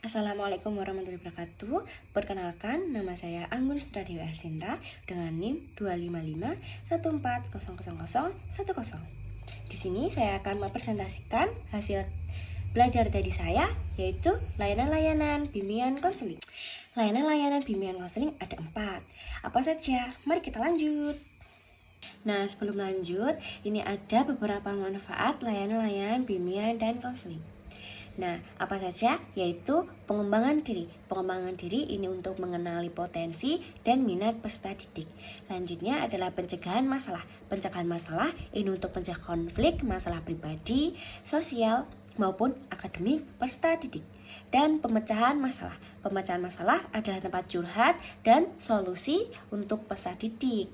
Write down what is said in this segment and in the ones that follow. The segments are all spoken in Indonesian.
Assalamualaikum warahmatullahi wabarakatuh. Perkenalkan, nama saya Anggun Sutradewi Arsinta dengan NIM 255140010. Di sini saya akan mempresentasikan hasil belajar dari saya, yaitu layanan-layanan bimbingan konseling. Layanan-layanan bimbingan konseling ada 4. Apa saja? Mari kita lanjut. Nah, sebelum lanjut, ini ada beberapa manfaat layanan-layanan bimbingan dan konseling. Nah, apa saja? Yaitu pengembangan diri. Pengembangan diri ini untuk mengenali potensi dan minat peserta didik. Selanjutnya adalah pencegahan masalah. Pencegahan masalah ini untuk mencegah konflik masalah pribadi, sosial, maupun akademik peserta didik. Dan pemecahan masalah. Pemecahan masalah adalah tempat curhat dan solusi untuk peserta didik.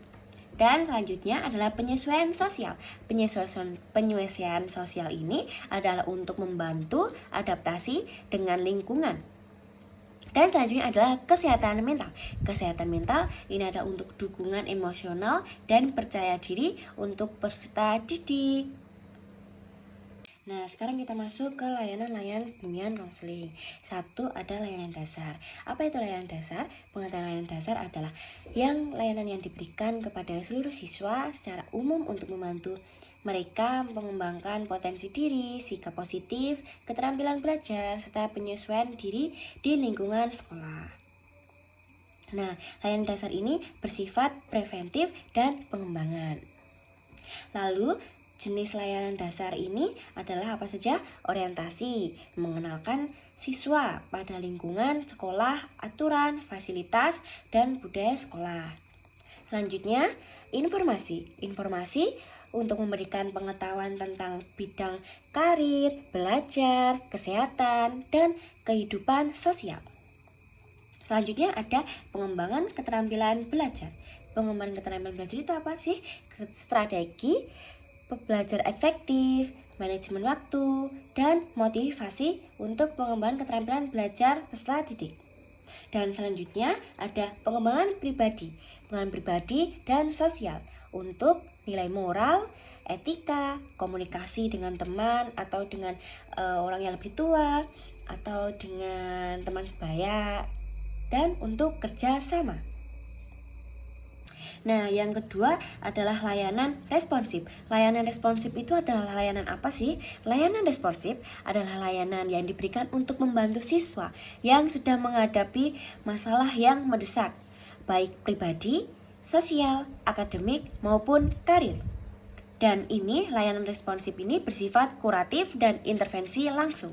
Dan selanjutnya adalah penyesuaian sosial. Penyesuaian sosial ini adalah untuk membantu adaptasi dengan lingkungan. Dan selanjutnya adalah kesehatan mental. Kesehatan mental ini adalah untuk dukungan emosional dan percaya diri untuk peserta didik. Nah, sekarang kita masuk ke layanan-layanan bimbingan konseling. 1 ada layanan dasar. Apa itu layanan dasar? Pengertian layanan dasar adalah layanan yang diberikan kepada seluruh siswa secara umum untuk membantu mereka mengembangkan potensi diri, sikap positif, keterampilan belajar, serta penyesuaian diri di lingkungan sekolah. Nah, layanan dasar ini bersifat preventif dan pengembangan. Lalu, jenis layanan dasar ini adalah apa saja? Orientasi, mengenalkan siswa pada lingkungan sekolah, aturan, fasilitas, dan budaya sekolah. Selanjutnya, informasi. Informasi untuk memberikan pengetahuan tentang bidang karir, belajar, kesehatan, dan kehidupan sosial. Selanjutnya ada pengembangan keterampilan belajar. Pengembangan keterampilan belajar itu apa sih? Strategi belajar efektif, manajemen waktu, dan motivasi untuk pengembangan keterampilan belajar peserta didik. Dan selanjutnya ada pengembangan pribadi dan sosial untuk nilai moral, etika, komunikasi dengan teman atau dengan orang yang lebih tua atau dengan teman sebaya, dan untuk kerja sama. Nah, yang kedua adalah layanan responsif. Layanan responsif itu adalah layanan apa sih? Layanan responsif adalah layanan yang diberikan untuk membantu siswa yang sedang menghadapi masalah yang mendesak, baik pribadi, sosial, akademik, maupun karir. Dan ini layanan responsif ini bersifat kuratif dan intervensi langsung.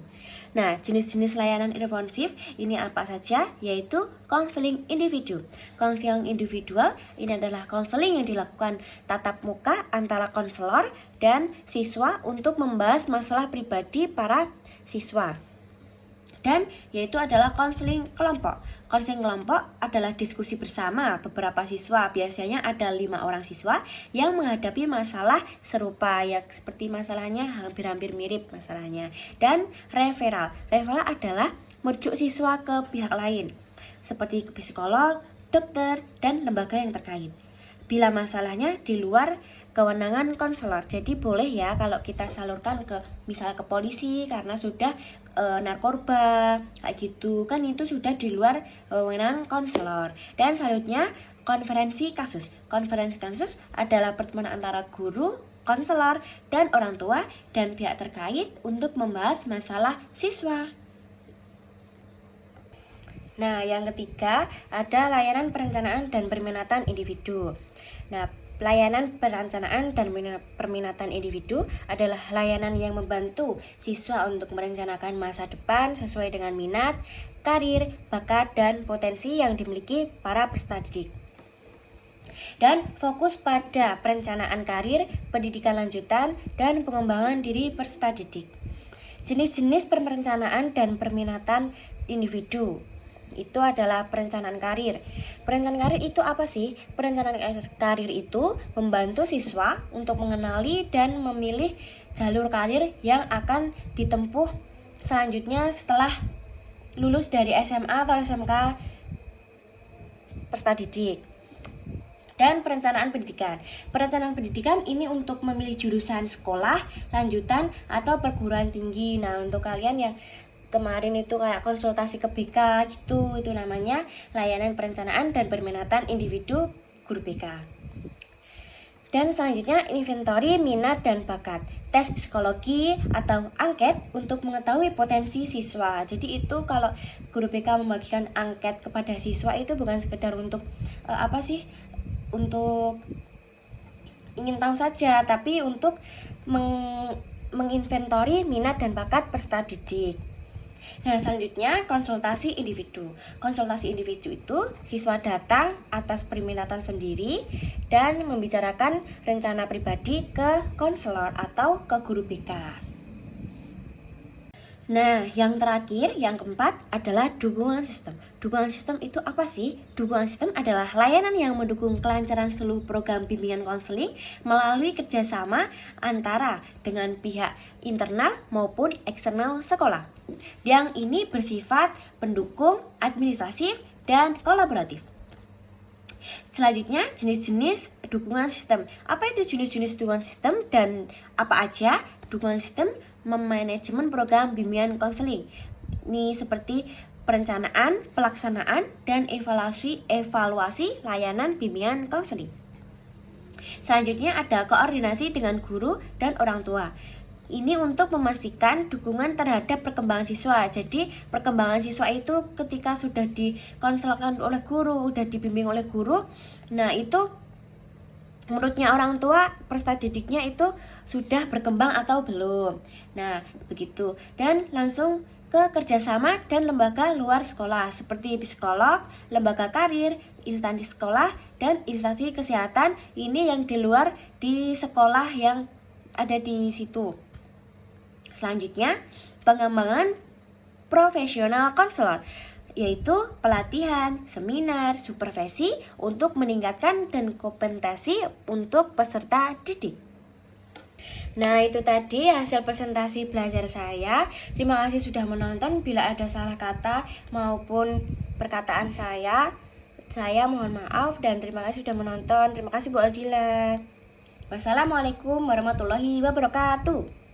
Nah, jenis-jenis layanan responsif ini apa saja? Yaitu konseling individu. Konseling individual ini adalah konseling yang dilakukan tatap muka antara konselor dan siswa untuk membahas masalah pribadi para siswa. Dan yaitu adalah konseling kelompok. Konseling kelompok adalah diskusi bersama beberapa siswa. Biasanya ada 5 orang siswa yang menghadapi masalah serupa, ya seperti masalahnya hampir-hampir mirip masalahnya. Dan referral. Referral adalah merujuk siswa ke pihak lain, seperti ke psikolog, dokter, dan lembaga yang terkait. Bila masalahnya di luar kewenangan konselor, jadi boleh ya kalau kita salurkan ke misalnya ke polisi karena sudah narkoba kayak gitu, kan itu sudah di luar wewenang konselor. Dan selanjutnya konferensi kasus. Konferensi kasus adalah pertemuan antara guru, konselor, dan orang tua dan pihak terkait untuk membahas masalah siswa. Nah, yang ketiga ada layanan perencanaan dan peminatan individu. Nah, layanan perencanaan dan peminatan individu adalah layanan yang membantu siswa untuk merencanakan masa depan sesuai dengan minat, karir, bakat, dan potensi yang dimiliki para peserta didik. Dan fokus pada perencanaan karir, pendidikan lanjutan, dan pengembangan diri peserta didik. Jenis-jenis perencanaan dan peminatan individu itu adalah perencanaan karir. Perencanaan karir itu apa sih? Perencanaan karir itu membantu siswa untuk mengenali dan memilih jalur karir yang akan ditempuh selanjutnya setelah lulus dari SMA atau SMK peserta didik. Dan perencanaan pendidikan. Perencanaan pendidikan ini untuk memilih jurusan sekolah, lanjutan, atau perguruan tinggi. Nah, untuk kalian yang kemarin itu kayak konsultasi ke BK gitu, itu namanya layanan perencanaan dan peminatan individu guru BK. Dan selanjutnya inventory minat dan bakat, tes psikologi atau angket untuk mengetahui potensi siswa. Jadi itu kalau guru BK membagikan angket kepada siswa itu bukan sekedar untuk untuk ingin tahu saja, tapi untuk menginventori minat dan bakat peserta didik. Nah, selanjutnya konsultasi individu. Konsultasi individu itu siswa datang atas permintaan sendiri dan membicarakan rencana pribadi ke konselor atau ke guru BK. Nah, yang terakhir, yang keempat adalah dukungan sistem. Dukungan sistem itu apa sih? Dukungan sistem adalah layanan yang mendukung kelancaran seluruh program bimbingan konseling melalui kerjasama antara dengan pihak internal maupun eksternal sekolah. Yang ini bersifat pendukung, administratif, dan kolaboratif. Selanjutnya, jenis-jenis dukungan sistem. Apa itu jenis-jenis dukungan sistem dan apa aja dukungan sistem? Memanajemen program bimbingan konseling. Ini seperti perencanaan, pelaksanaan, dan evaluasi layanan bimbingan konseling. Selanjutnya ada koordinasi dengan guru dan orang tua. Ini untuk memastikan dukungan terhadap perkembangan siswa. Jadi perkembangan siswa itu ketika sudah dikonselkan oleh guru, sudah dibimbing oleh guru, nah itu menurutnya orang tua peserta didiknya itu sudah berkembang atau belum. Nah, begitu. Dan langsung ke kerjasama dan lembaga luar sekolah seperti psikolog, lembaga karir, instansi sekolah, dan instansi kesehatan. Ini yang di luar di sekolah yang ada di situ. Selanjutnya, pengembangan profesional konselor, yaitu pelatihan, seminar, supervisi untuk meningkatkan dan kompetensi untuk peserta didik. Nah, itu tadi hasil presentasi belajar saya. Terima kasih sudah menonton. Bila ada salah kata maupun perkataan saya mohon maaf dan terima kasih sudah menonton. Terima kasih Bu Aldila. Wassalamualaikum warahmatullahi wabarakatuh.